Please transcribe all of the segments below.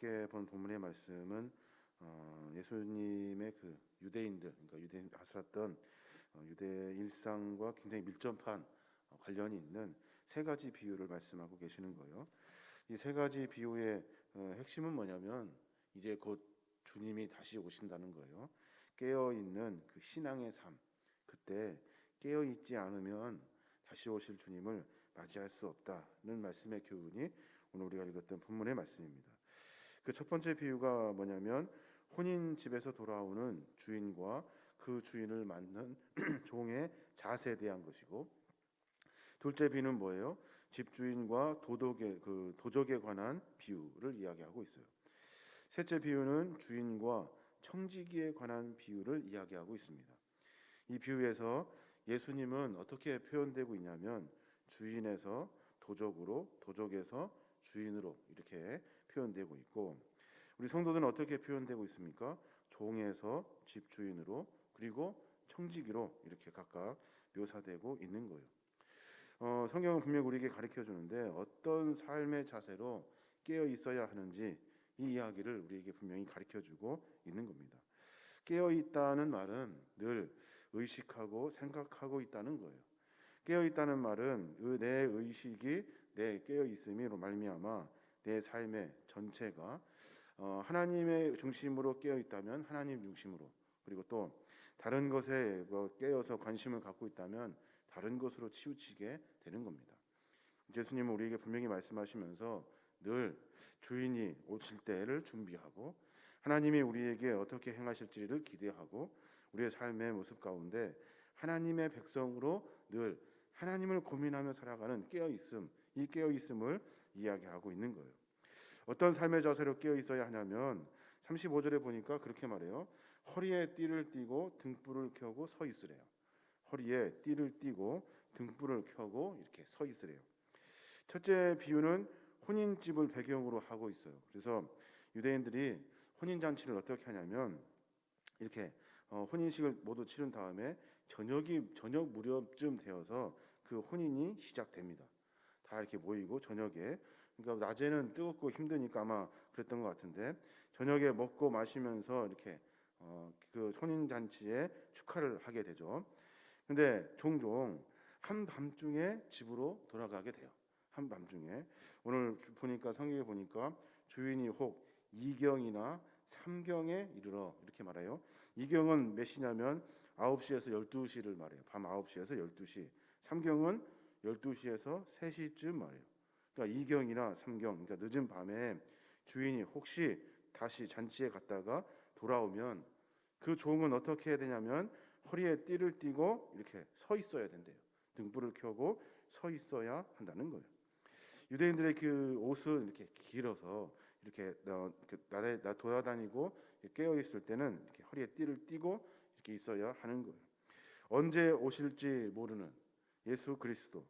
함께 본 본문의 말씀은 예수님의 그 유대인들, 그러니까 유대인 살았던 유대 일상과 굉장히 밀접한 관련이 있는 세 가지 비유를 말씀하고 계시는 거예요. 이 세 가지 비유의 핵심은 뭐냐면 이제 곧 주님이 다시 오신다는 거예요. 깨어 있는 그 신앙의 삶, 그때 깨어 있지 않으면 다시 오실 주님을 맞이할 수 없다는 말씀의 교훈이 오늘 우리가 읽었던 본문의 말씀입니다. 그 첫 번째 비유가 뭐냐면 혼인 집에서 돌아오는 주인과 그 주인을 맞는 종의 자세에 대한 것이고, 둘째 비유는 뭐예요? 집주인과 도적에 관한 비유를 이야기하고 있어요. 셋째 비유는 주인과 청지기에 관한 비유를 이야기하고 있습니다. 이 비유에서 예수님은 어떻게 표현되고 있냐면 주인에서 도적으로, 도적에서 주인으로 이렇게 표현되고 있고, 우리 성도들은 어떻게 표현되고 있습니까? 종에서 집주인으로, 그리고 청지기로 이렇게 각각 묘사되고 있는 거예요. 성경은 분명히 우리에게 가르쳐 주는데 어떤 삶의 자세로 깨어 있어야 하는지 이 이야기를 우리에게 분명히 가르쳐 주고 있는 겁니다. 깨어 있다는 말은 늘 의식하고 생각하고 있다는 거예요. 깨어 있다는 말은 내 의식이 내 깨어 있음으로 말미암아 내 삶의 전체가 하나님의 중심으로 깨어 있다면 하나님 중심으로, 그리고 또 다른 것에 깨어서 관심을 갖고 있다면 다른 것으로 치우치게 되는 겁니다. 예수님은 우리에게 분명히 말씀하시면서 늘 주인이 오실 때를 준비하고 하나님이 우리에게 어떻게 행하실지를 기대하고 우리의 삶의 모습 가운데 하나님의 백성으로 늘 하나님을 고민하며 살아가는 깨어있음, 이 깨어있음을 이야기하고 있는 거예요. 어떤 삶의 자세로 깨어 있어야 하냐면 35절에 보니까 그렇게 말해요. 허리에 띠를 띠고 등불을 켜고 서 있으래요. 허리에 띠를 띠고 등불을 켜고 이렇게 서 있으래요. 첫째 비유는 혼인집을 배경으로 하고 있어요. 그래서 유대인들이 혼인잔치를 어떻게 하냐면 이렇게 혼인식을 모두 치른 다음에 저녁 무렵쯤 되어서 그 혼인이 시작됩니다. 다 이렇게 모이고 저녁에, 그러니까 낮에는 뜨겁고 힘드니까 아마 그랬던 것 같은데 저녁에 먹고 마시면서 이렇게 그 혼인잔치에 축하를 하게 되죠. 근데 종종 한밤중에 집으로 돌아가게 돼요. 한밤중에. 오늘 보니까 성경에 보니까 주인이 혹 2경이나 3경에 이르러 이렇게 말해요. 2경은 몇 시냐면 9시에서 12시를 말해요. 밤 9시에서 12시. 3경은 12시에서 3시쯤 말해요. 그러니까 2경이나 3경, 그러니까 늦은 밤에 주인이 혹시 다시 잔치에 갔다가 돌아오면 그 종은 어떻게 해야 되냐면 허리에 띠를 띠고 이렇게 서 있어야 된대요. 등불을 켜고 서 있어야 한다는 거예요. 유대인들의 그 옷은 이렇게 길어서 이렇게 날에 돌아다니고 깨어 있을 때는 이렇게 허리에 띠를 띠고 이렇게 있어야 하는 거예요. 언제 오실지 모르는 예수 그리스도.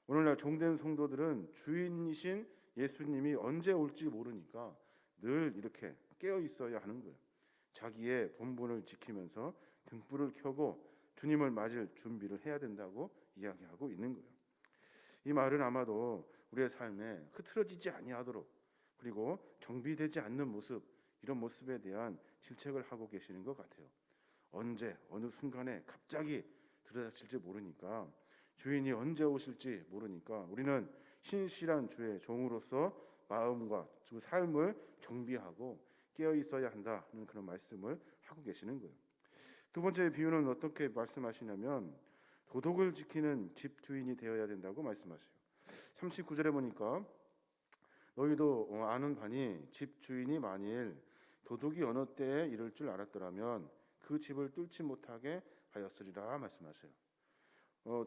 오늘날 종된 성도들은 주인이신 예수님이 언제 올지 모르니까 늘 이렇게 깨어 있어야 하는 거예요. 자기의 본분을 지키면서 등불을 켜고 주님을 맞을 준비를 해야 된다고 이야기하고 있는 거예요. 이 말은 아마도 우리의 삶에 흐트러지지 아니하도록, 그리고 정비되지 않는 모습, 이런 모습에 대한 질책을 하고 계시는 것 같아요. 언제 어느 순간에 갑자기 들여다칠지 모르니까, 주인이 언제 오실지 모르니까 우리는 신실한 주의 종으로서 마음과 주 삶을 정비하고 깨어 있어야 한다는 그런 말씀을 하고 계시는 거예요. 두 번째 비유는 어떻게 말씀하시냐면 도덕을 지키는 집주인이 되어야 된다고 말씀하셔요. 39절에 보니까 너희도 아는 바니 집주인이 만일 도둑이 어느 때에 이를 줄 알았더라면 그 집을 뚫지 못하게 하였으리라 말씀하셔요.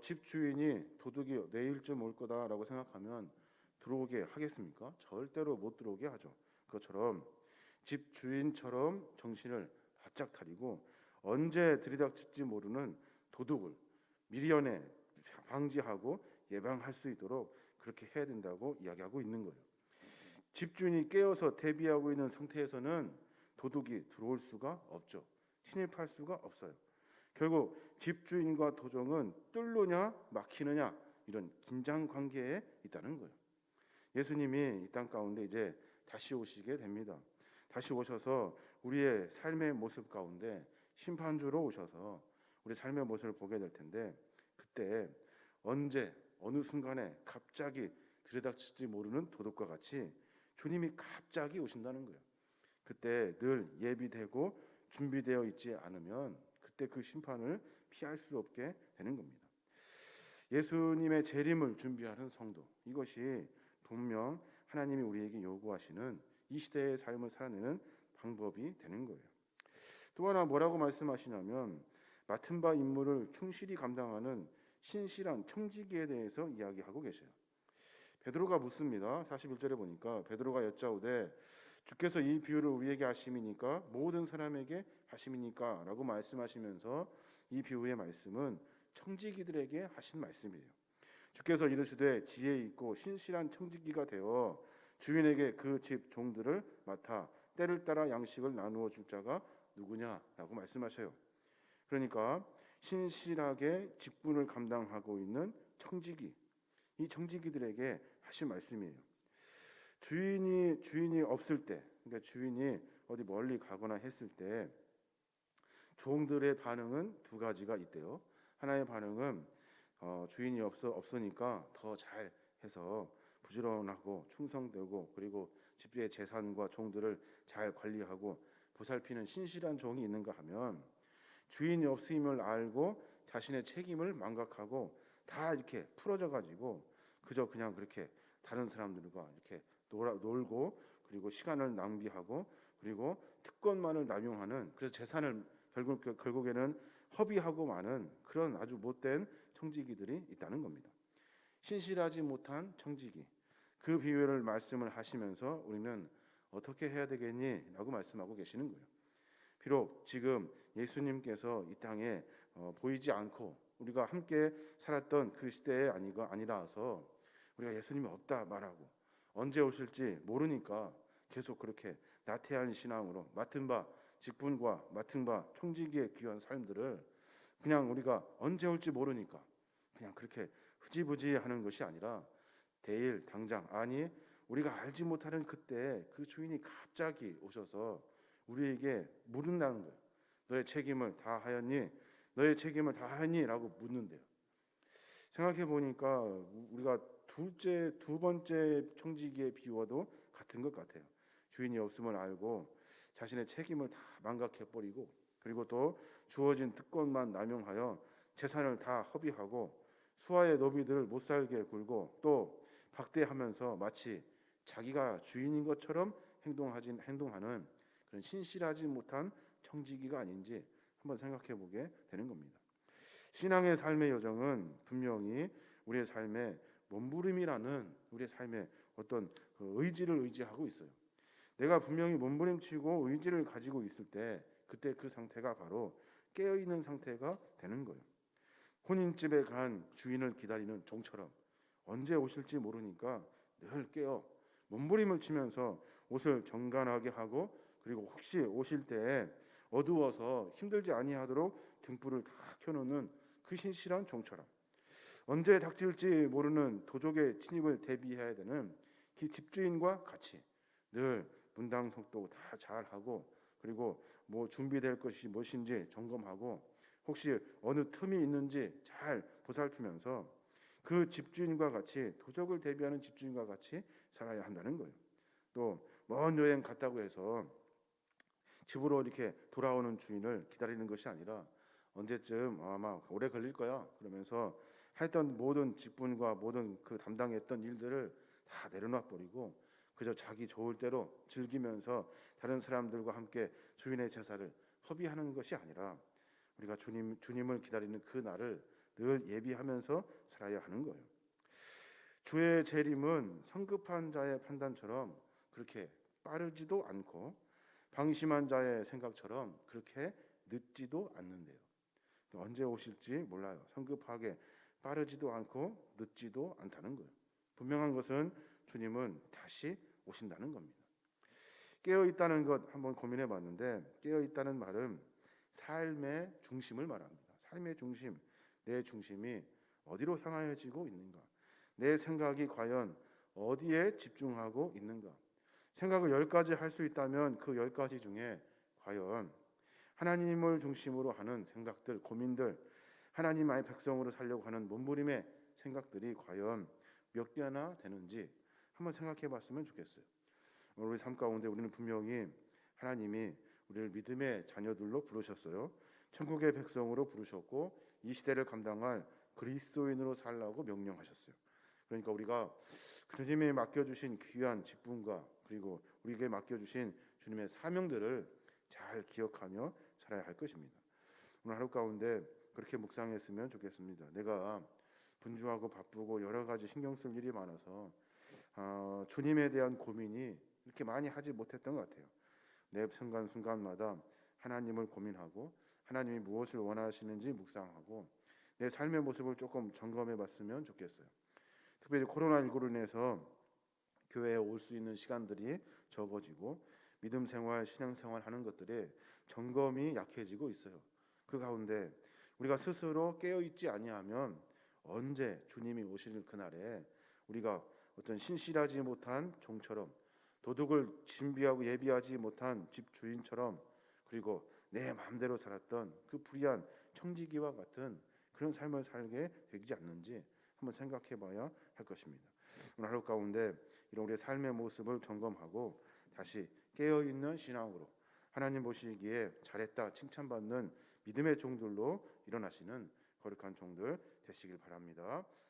집주인이 도둑이 내일쯤 올 거다라고 생각하면 들어오게 하겠습니까? 절대로 못 들어오게 하죠. 그것처럼 집주인처럼 정신을 바짝 차리고 언제 들이닥칠지 모르는 도둑을 미리연에 방지하고 예방할 수 있도록 그렇게 해야 된다고 이야기하고 있는 거예요. 집주인이 깨어서 대비하고 있는 상태에서는 도둑이 들어올 수가 없죠. 침입할 수가 없어요. 결국 집주인과 도적은 뚫느냐 막히느냐 이런 긴장 관계에 있다는 거예요. 예수님이 이 땅 가운데 이제 다시 오시게 됩니다. 다시 오셔서 우리의 삶의 모습 가운데 심판주로 오셔서 우리 삶의 모습을 보게 될 텐데, 그때 언제 어느 순간에 갑자기 들여닥칠지 모르는 도둑과 같이 주님이 갑자기 오신다는 거예요. 그때 늘 예비되고 준비되어 있지 않으면 그때 그 심판을 피할 수 없게 되는 겁니다. 예수님의 재림을 준비하는 성도, 이것이 분명 하나님이 우리에게 요구하시는 이 시대의 삶을 살아내는 방법이 되는 거예요. 또 하나 뭐라고 말씀하시냐면, 맡은 바 임무를 충실히 감당하는 신실한 청지기에 대해서 이야기하고 계셔요. 베드로가 묻습니다. 41절에 보니까 베드로가 여짜오되 주께서 이 비유를 우리에게 하심이니까 모든 사람에게 하심이니까 라고 말씀하시면서, 이 비유의 말씀은 청지기들에게 하신 말씀이에요. 주께서 이르시되 지혜 있고 신실한 청지기가 되어 주인에게 그 집 종들을 맡아 때를 따라 양식을 나누어 줄 자가 누구냐라고 말씀하셔요. 그러니까 신실하게 직분을 감당하고 있는 청지기, 이 청지기들에게 하신 말씀이에요. 주인이 없을 때, 그러니까 주인이 어디 멀리 가거나 했을 때 종들의 반응은 두 가지가 있대요. 하나의 반응은 주인이 없으니까 더 잘해서 부지런하고 충성되고, 그리고 집주의 재산과 종들을 잘 관리하고 보살피는 신실한 종이 있는가 하면, 주인이 없음을 알고 자신의 책임을 망각하고 다 이렇게 풀어져 가지고 그저 그냥 그렇게 다른 사람들과 이렇게 놀고, 그리고 시간을 낭비하고, 그리고 특권만을 남용하는, 그래서 재산을 결국에는 허비하고 마는 그런 아주 못된 청지기들이 있다는 겁니다. 신실하지 못한 청지기, 그 비유를 말씀을 하시면서 우리는 어떻게 해야 되겠니? 라고 말씀하고 계시는 거예요. 비록 지금 예수님께서 이 땅에 보이지 않고 우리가 함께 살았던 그 시대에 아니라서 우리가 예수님이 없다 말하고 언제 오실지 모르니까 계속 그렇게 나태한 신앙으로 맡은 바 직분과 맡은 바 청지기의 귀한 삶들을 그냥 우리가 언제 올지 모르니까 그냥 그렇게 흐지부지 하는 것이 아니라, 내일 당장, 아니 우리가 알지 못하는 그때 그 주인이 갑자기 오셔서 우리에게 물은다는 거예요. 너의 책임을 다 하였니? 너의 책임을 다 하였니? 라고 묻는데요. 생각해 보니까 우리가 두 번째 청지기의 비유와도 같은 것 같아요. 주인이 없음을 알고 자신의 책임을 다 망각해버리고, 그리고 또 주어진 특권만 남용하여 재산을 다 허비하고 수하의 노비들을 못살게 굴고 또 박대하면서 마치 자기가 주인인 것처럼 행동하는 그런 신실하지 못한 청지기가 아닌지 한번 생각해 보게 되는 겁니다. 신앙의 삶의 여정은 분명히 우리의 삶의 몸부림이라는, 우리의 삶의 어떤 그 의지를 의지하고 있어요. 내가 분명히 몸부림치고 의지를 가지고 있을 때, 그때 그 상태가 바로 깨어있는 상태가 되는 거예요. 혼인집에 간 주인을 기다리는 종처럼 언제 오실지 모르니까 늘 깨어 몸부림을 치면서 옷을 정갈하게 하고, 그리고 혹시 오실 때 어두워서 힘들지 아니하도록 등불을 다 켜놓는 그 신실한 종처럼, 언제 닥칠지 모르는 도적의 침입을 대비해야 되는 그 집주인과 같이 늘 분당 속도 다 잘하고, 그리고 뭐 준비될 것이 무엇인지 점검하고, 혹시 어느 틈이 있는지 잘 보살피면서 그 집주인과 같이, 도적을 대비하는 집주인과 같이 살아야 한다는 거예요. 또 먼 여행 갔다고 해서 집으로 이렇게 돌아오는 주인을 기다리는 것이 아니라, 언제쯤 아마 오래 걸릴 거야 그러면서 했던 모든 직분과 모든 그 담당했던 일들을 다 내려놔 버리고 그저 자기 좋을 대로 즐기면서 다른 사람들과 함께 주인의 제사를 허비하는 것이 아니라, 우리가 주님을 기다리는 그 날을 늘 예비하면서 살아야 하는 거예요. 주의 재림은 성급한 자의 판단처럼 그렇게 빠르지도 않고, 방심한 자의 생각처럼 그렇게 늦지도 않는데요. 언제 오실지 몰라요. 성급하게 빠르지도 않고 늦지도 않다는 거예요. 분명한 것은 주님은 다시 오신다는 겁니다. 깨어 있다는 것 한번 고민해 봤는데, 깨어 있다는 말은 삶의 중심을 말합니다. 삶의 중심, 내 중심이 어디로 향하여지고 있는가? 내 생각이 과연 어디에 집중하고 있는가? 생각을 10가지 할 수 있다면 그 10가지 중에 과연 하나님을 중심으로 하는 생각들, 고민들, 하나님의 백성으로 살려고 하는 몸부림의 생각들이 과연 몇 개나 되는지 한번 생각해 봤으면 좋겠어요. 오늘 우리 삶 가운데 우리는 분명히 하나님이 우리를 믿음의 자녀들로 부르셨어요. 천국의 백성으로 부르셨고 이 시대를 감당할 그리스도인으로 살라고 명령하셨어요. 그러니까 우리가 주님이 맡겨주신 귀한 직분과 그리고 우리에게 맡겨주신 주님의 사명들을 잘 기억하며 살아야 할 것입니다. 오늘 하루 가운데 그렇게 묵상했으면 좋겠습니다. 내가 분주하고 바쁘고 여러 가지 신경 쓸 일이 많아서 주님에 대한 고민이 이렇게 많이 하지 못했던 것 같아요. 내 순간순간마다 하나님을 고민하고 하나님이 무엇을 원하시는지 묵상하고 내 삶의 모습을 조금 점검해 봤으면 좋겠어요. 특별히 코로나19로 인해서 교회에 올 수 있는 시간들이 적어지고 믿음 생활, 신앙 생활 하는 것들에 점검이 약해지고 있어요. 그 가운데 우리가 스스로 깨어있지 아니하면 언제 주님이 오실 그날에 우리가 어떤 신실하지 못한 종처럼 도둑을 준비하고 예비하지 못한 집주인처럼 그리고 내 마음대로 살았던 그 불의한 청지기와 같은 그런 삶을 살게 되지 않는지 한번 생각해 봐야 할 것입니다. 오늘 하루 가운데 이런 우리의 삶의 모습을 점검하고 다시 깨어있는 신앙으로 하나님 보시기에 잘했다 칭찬받는 믿음의 종들로 일어나시는 거룩한 종들 되시길 바랍니다.